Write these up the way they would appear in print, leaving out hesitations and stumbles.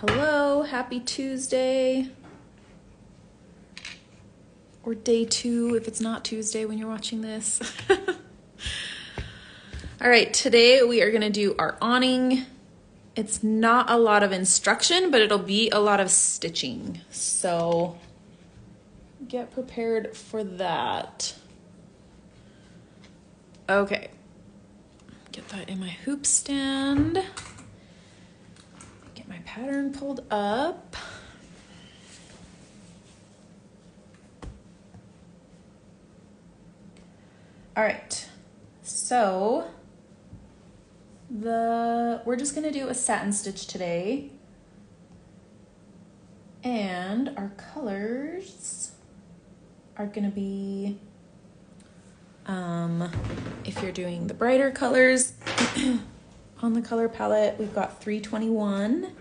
Hello, happy Tuesday. Or day 2 if it's not Tuesday when you're watching this. All right, today we are gonna do our awning. It's not a lot of instruction, but it'll be a lot of stitching. So get prepared for that. Okay, get that in my hoop stand. Get my pattern pulled up. All right, so we're just gonna do a satin stitch today. And our colors are gonna be, if you're doing the brighter colors on the color palette, we've got 321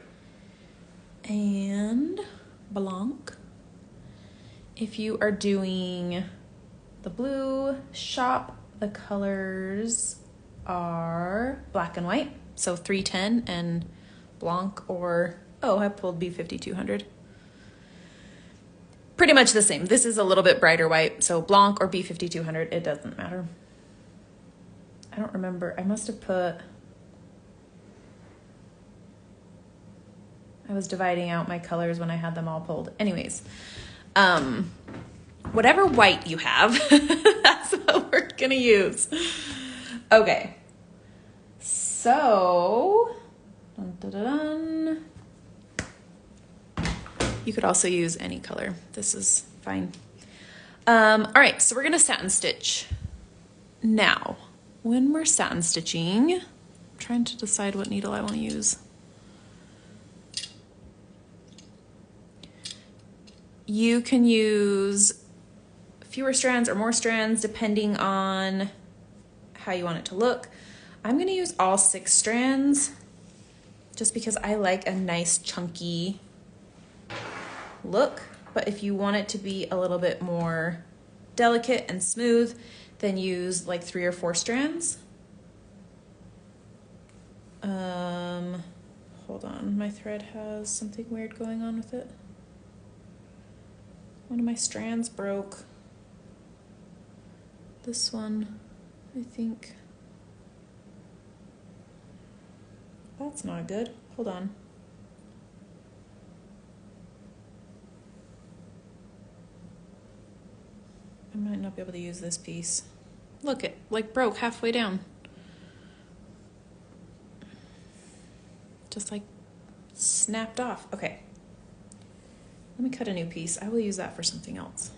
and Blanc. If you are doing the blue shop, the colors are black and white, so 310 and Blanc, or I pulled B5200. Pretty much the same. This is a little bit brighter white, so Blanc or B5200, it doesn't matter. I don't remember. I must have put, I was dividing out my colors when I had them all pulled. Anyways, whatever white you have, that's what we're gonna use. Okay, so dun, dun, dun, dun. You could also use any color. This is fine. All right, so we're gonna satin stitch. Now, when we're satin stitching, I'm trying to decide what needle I want to use. You can use fewer strands or more strands depending on how you want it to look. I'm gonna use all 6 strands just because I like a nice chunky look, but if you want it to be a little bit more delicate and smooth, then use like 3 or 4 strands. Hold on, my thread has something weird going on with it. One of my strands broke. This one, I think. That's not good. Hold on. I might not be able to use this piece. Look, it like broke halfway down. Just like snapped off. Okay. Let me cut a new piece. I will use that for something else.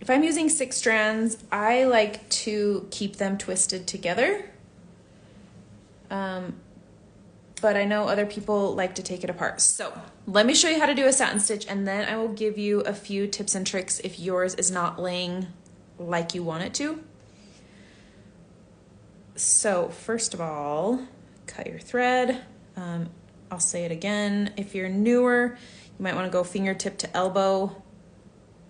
If I'm using 6 strands, I like to keep them twisted together. But I know other people like to take it apart. So let me show you how to do a satin stitch, and then I will give you a few tips and tricks if yours is not laying like you want it to. So first of all, cut your thread. I'll say it again. If you're newer, you might want to go fingertip to elbow.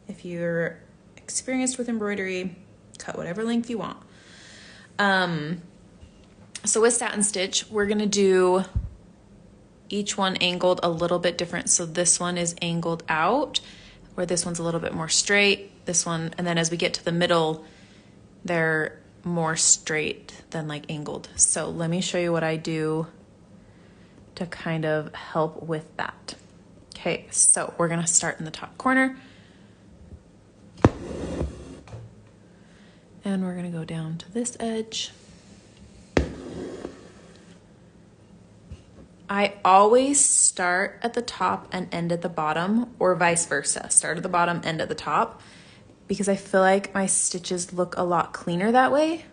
If you're experienced with embroidery, cut whatever length you want. So with satin stitch, we're gonna do each one angled a little bit different. So this one is angled out, where this one's a little bit more straight, this one, and then as we get to the middle, they're more straight than like angled. So let me show you what I do to kind of help with that. Okay, so we're gonna start in the top corner. And we're gonna go down to this edge. I always start at the top and end at the bottom, or vice versa. Start at the bottom, end at the top, because I feel like my stitches look a lot cleaner that way.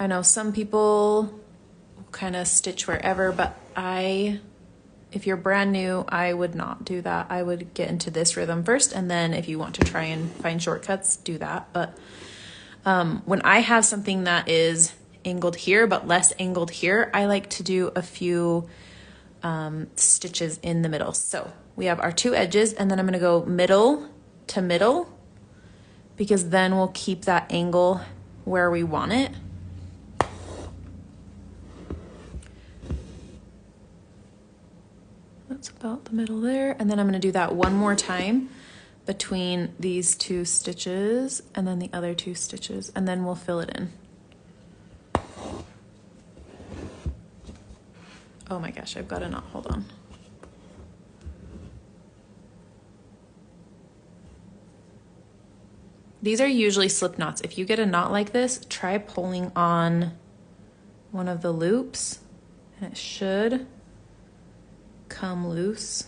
I know some people kind of stitch wherever, but if you're brand new, I would not do that. I would get into this rhythm first, and then if you want to try and find shortcuts, do that. But when I have something that is angled here but less angled here, I like to do a few stitches in the middle. So we have our 2 edges, and then I'm going to go middle to middle, because then we'll keep that angle where we want it. that's about the middle there. And then I'm gonna do that one more time between these 2 stitches and then the other 2 stitches, and then we'll fill it in. Oh my gosh, I've got a knot, hold on. These are usually slip knots. If you get a knot like this, try pulling on one of the loops and it should come loose.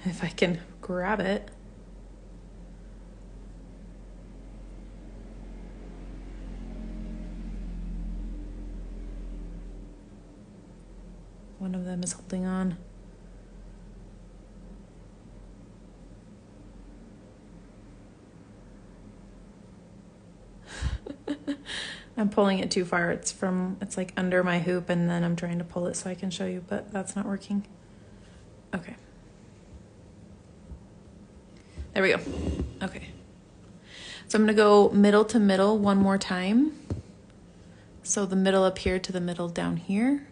If I can grab it. One of them is holding on. I'm pulling it too far. It's like under my hoop, and then I'm trying to pull it so I can show you, but that's not working. Okay. There we go. Okay. So I'm gonna go middle to middle one more time. So the middle up here to the middle down here.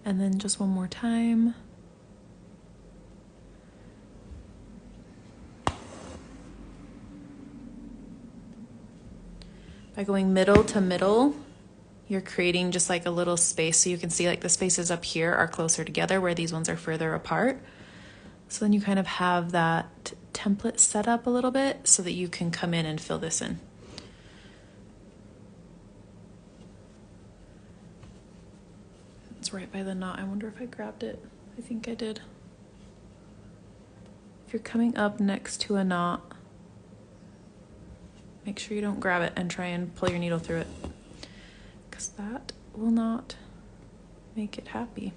And then just one more time. By going middle to middle, you're creating just like a little space, so you can see like the spaces up here are closer together where these ones are further apart. So then you kind of have that template set up a little bit so that you can come in and fill this in. It's right by the knot. I wonder if I grabbed it. I think I did. If you're coming up next to a knot, make sure you don't grab it and try and pull your needle through it, because that will not make it happy.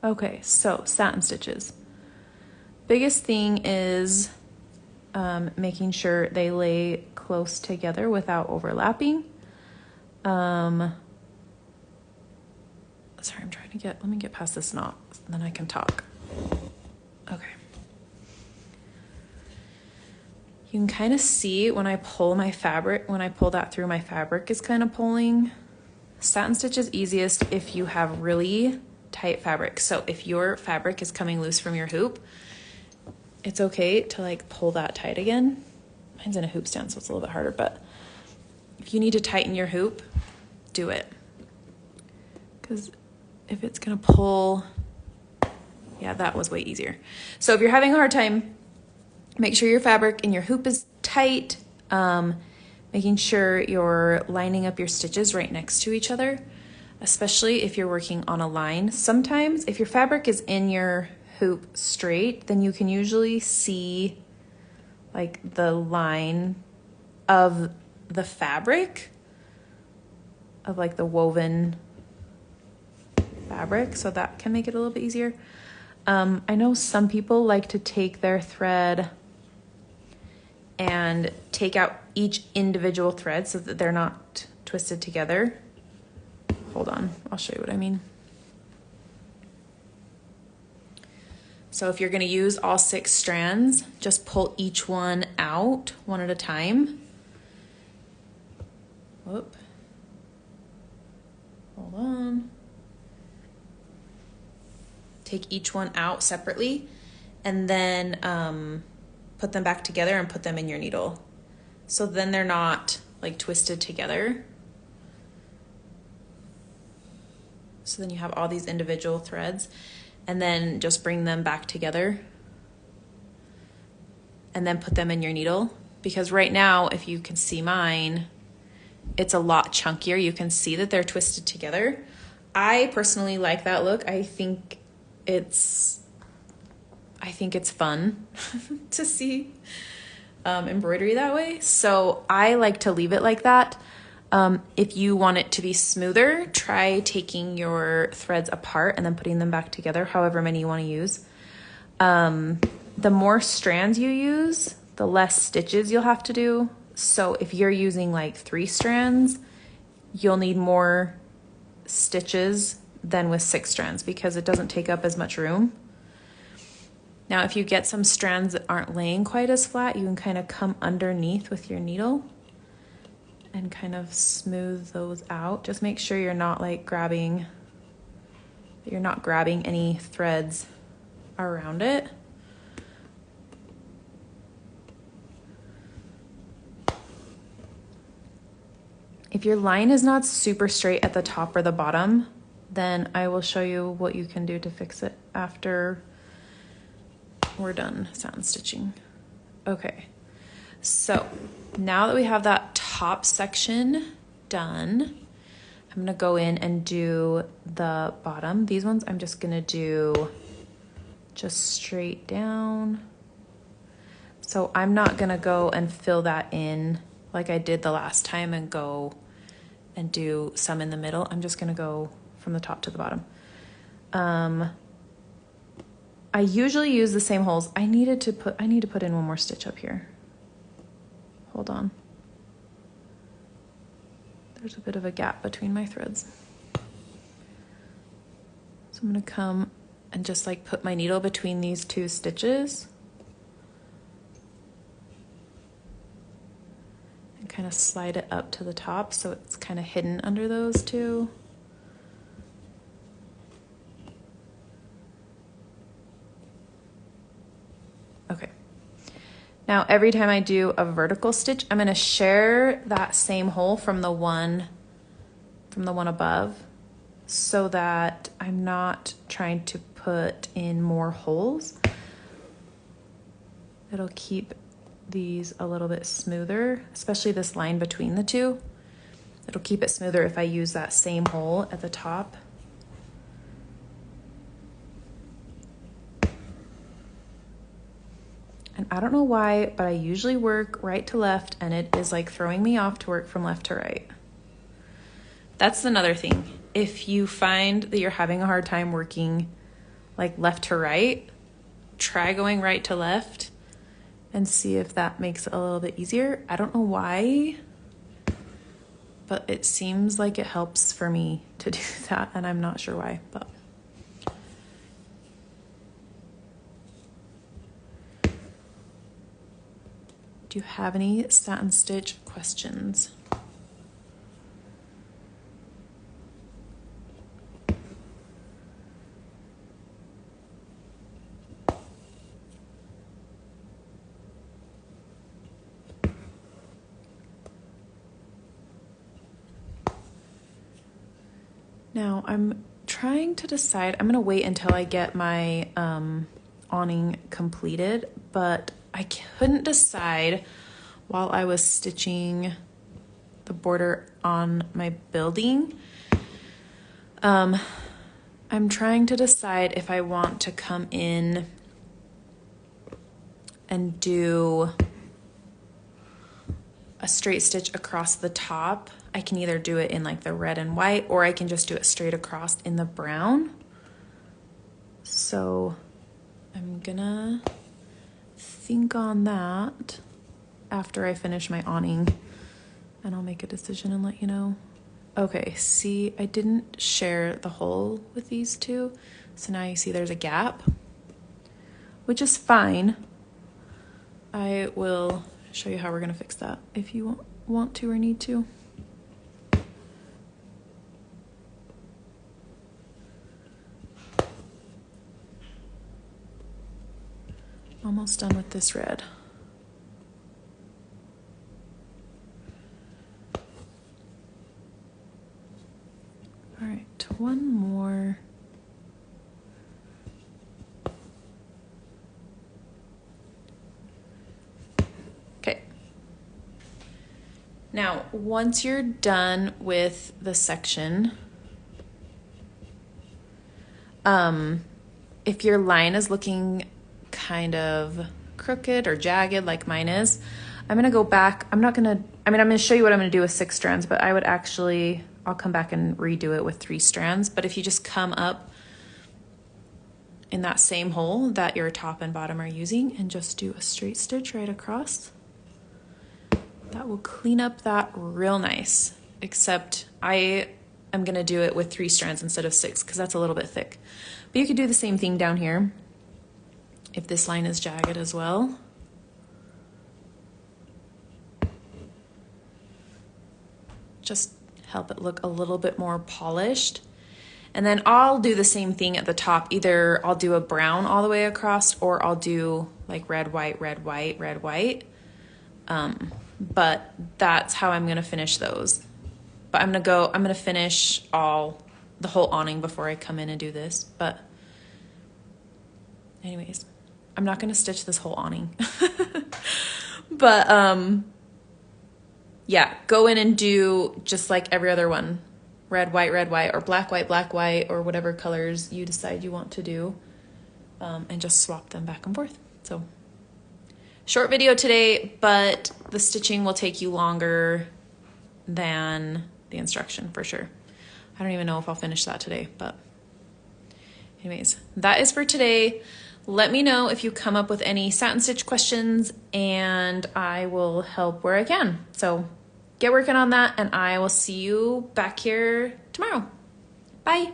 Okay, so satin stitches. Biggest thing is making sure they lay close together without overlapping. Sorry, I'm trying to let me get past this knot, and then I can talk. Okay. You can kind of see when I pull my fabric, when I pull that through, my fabric is kind of pulling. Satin stitch is easiest if you have really tight fabric. So if your fabric is coming loose from your hoop, it's okay to like pull that tight again. Mine's in a hoop stand, so it's a little bit harder, but if you need to tighten your hoop, do it. Because if it's gonna pull, yeah, that was way easier. So if you're having a hard time, make sure your fabric and your hoop is tight, making sure you're lining up your stitches right next to each other, especially if you're working on a line. Sometimes if your fabric is in your hoop straight, then you can usually see like the line of the fabric, of like the woven fabric, so that can make it a little bit easier. I know some people like to take their thread and take out each individual thread so that they're not twisted together. Hold on, I'll show you what I mean. So if you're gonna use all 6 strands, just pull each one out one at a time. Whoop. Hold on. Take each one out separately and then put them back together and put them in your needle. So then they're not like twisted together. So then you have all these individual threads, and then just bring them back together and then put them in your needle. Because right now, if you can see mine, it's a lot chunkier. You can see that they're twisted together. I personally like that look. I think it's fun to see embroidery that way. So I like to leave it like that. If you want it to be smoother, try taking your threads apart and then putting them back together, however many you want to use. The more strands you use, the less stitches you'll have to do. So if you're using like 3 strands, you'll need more stitches than with 6 strands because it doesn't take up as much room. Now, if you get some strands that aren't laying quite as flat, you can kind of come underneath with your needle and kind of smooth those out. Just make sure you're not like grabbing any threads around it. If your line is not super straight at the top or the bottom, then I will show you what you can do to fix it after we're done satin stitching. Okay, so now that we have that top section done, I'm gonna go in and do the bottom. These ones I'm just gonna do just straight down. So I'm not gonna go and fill that in like I did the last time and go and do some in the middle. I'm just gonna go from the top to the bottom. I usually use the same holes. I need to put in one more stitch up here. Hold on. There's a bit of a gap between my threads. So I'm gonna come and just like put my needle between these two stitches and kind of slide it up to the top so it's kind of hidden under those two. Okay. Now, every time I do a vertical stitch, I'm gonna share that same hole from the one above so that I'm not trying to put in more holes. It'll keep these a little bit smoother, especially this line between the two. It'll keep it smoother if I use that same hole at the top. And I don't know why, but I usually work right to left and it is like throwing me off to work from left to right. That's another thing. If you find that you're having a hard time working like left to right, try going right to left and see if that makes it a little bit easier. I don't know why, but it seems like it helps for me to do that, and I'm not sure why, but. Do you have any satin stitch questions? Now I'm trying to decide, I'm gonna wait until I get my awning completed, but I couldn't decide while I was stitching the border on my building. I'm trying to decide if I want to come in and do a straight stitch across the top. I can either do it in like the red and white, or I can just do it straight across in the brown. So I'm gonna think on that after I finish my awning, and I'll make a decision and let you know. Okay, see, I didn't share the hole with these two, so now you see there's a gap, which is fine. I will show you how we're gonna fix that if you want to or need to. Almost done with this red. All right, one more. Okay. Now, once you're done with the section, if your line is looking kind of crooked or jagged like mine is, I'm gonna go back. I'm gonna show you what I'm gonna do with 6 strands, but I'll come back and redo it with 3 strands. But if you just come up in that same hole that your top and bottom are using and just do a straight stitch right across, that will clean up that real nice, except I am gonna do it with 3 strands instead of 6 because that's a little bit thick. But you could do the same thing down here. if this line is jagged as well. Just help it look a little bit more polished. And then I'll do the same thing at the top. Either I'll do a brown all the way across, or I'll do like red, white, red, white, red, white. But that's how I'm gonna finish those. But I'm gonna finish the whole awning before I come in and do this. But anyways, I'm not gonna stitch this whole awning. But yeah, go in and do just like every other one. Red, white, or black, white, or whatever colors you decide you want to do. And just swap them back and forth. So short video today, but the stitching will take you longer than the instruction for sure. I don't even know if I'll finish that today, but anyways, that is for today. Let me know if you come up with any satin stitch questions, and I will help where I can. So get working on that, and I will see you back here tomorrow. Bye.